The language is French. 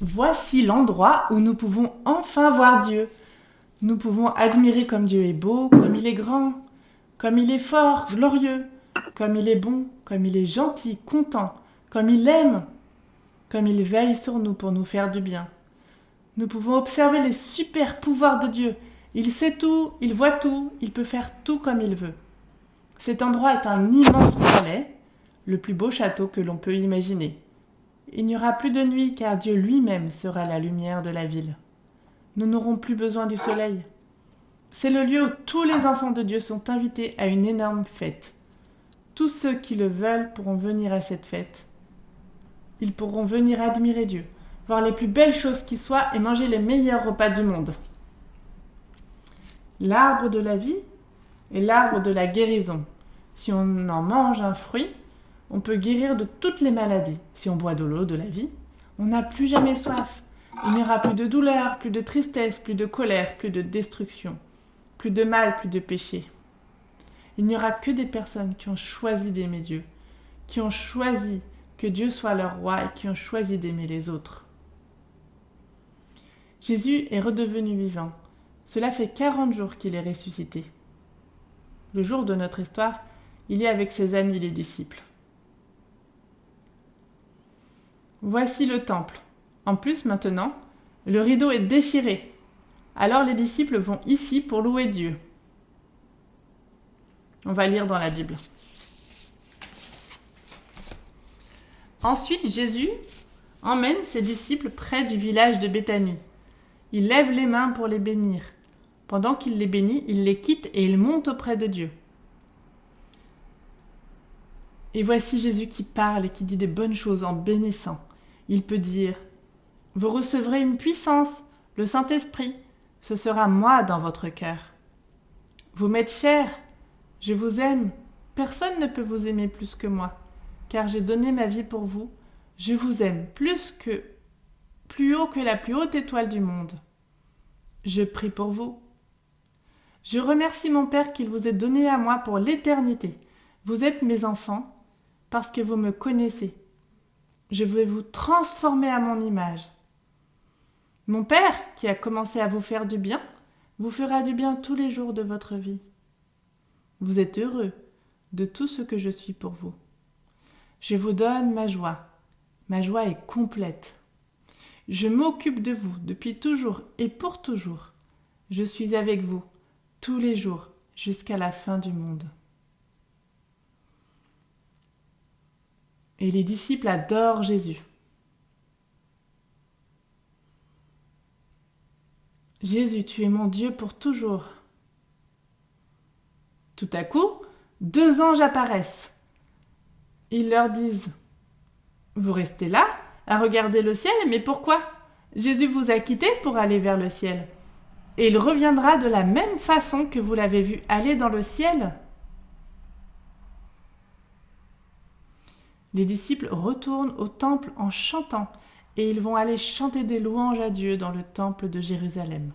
Voici l'endroit où nous pouvons enfin voir Dieu. Nous pouvons admirer comme Dieu est beau, comme il est grand, comme il est fort, glorieux, comme il est bon, comme il est gentil, content, comme il aime, comme il veille sur nous pour nous faire du bien. Nous pouvons observer les super pouvoirs de Dieu. Il sait tout, il voit tout, il peut faire tout comme il veut. Cet endroit est un immense palais, le plus beau château que l'on peut imaginer. Il n'y aura plus de nuit car Dieu lui-même sera la lumière de la ville. Nous n'aurons plus besoin du soleil. C'est le lieu où tous les enfants de Dieu sont invités à une énorme fête. Tous ceux qui le veulent pourront venir à cette fête. Ils pourront venir admirer Dieu, voir les plus belles choses qui soient et manger les meilleurs repas du monde. L'arbre de la vie est l'arbre de la guérison. Si on en mange un fruit, on peut guérir de toutes les maladies. Si on boit de l'eau de la vie, on n'a plus jamais soif. Il n'y aura plus de douleur, plus de tristesse, plus de colère, plus de destruction, plus de mal, plus de péché. Il n'y aura que des personnes qui ont choisi d'aimer Dieu, qui ont choisi que Dieu soit leur roi et qui ont choisi d'aimer les autres. Jésus est redevenu vivant. Cela fait 40 jours qu'il est ressuscité. Le jour de notre histoire, il est avec ses amis les disciples. Voici le temple. En plus, maintenant, le rideau est déchiré. Alors les disciples vont ici pour louer Dieu. On va lire dans la Bible. Ensuite, Jésus emmène ses disciples près du village de Béthanie. Il lève les mains pour les bénir. Pendant qu'il les bénit, il les quitte et il monte auprès de Dieu. Et voici Jésus qui parle et qui dit des bonnes choses en bénissant. Il peut dire « Vous recevrez une puissance, le Saint-Esprit, ce sera moi dans votre cœur. Vous m'êtes cher, je vous aime, personne ne peut vous aimer plus que moi, car j'ai donné ma vie pour vous, je vous aime plus haut que la plus haute étoile du monde. Je prie pour vous. Je remercie mon Père qu'il vous ait donné à moi pour l'éternité. Vous êtes mes enfants, parce que vous me connaissez. Je vais vous transformer à mon image. Mon Père, qui a commencé à vous faire du bien, vous fera du bien tous les jours de votre vie. Vous êtes heureux de tout ce que je suis pour vous. Je vous donne ma joie. Ma joie est complète. Je m'occupe de vous depuis toujours et pour toujours. Je suis avec vous tous les jours jusqu'à la fin du monde. Et les disciples adorent Jésus. Jésus, tu es mon Dieu pour toujours. Tout à coup, 2 anges apparaissent. Ils leur disent « Vous restez là, à regarder le ciel, mais pourquoi ? Jésus vous a quitté pour aller vers le ciel. Et il reviendra de la même façon que vous l'avez vu aller dans le ciel. » Les disciples retournent au temple en chantant et ils vont aller chanter des louanges à Dieu dans le temple de Jérusalem.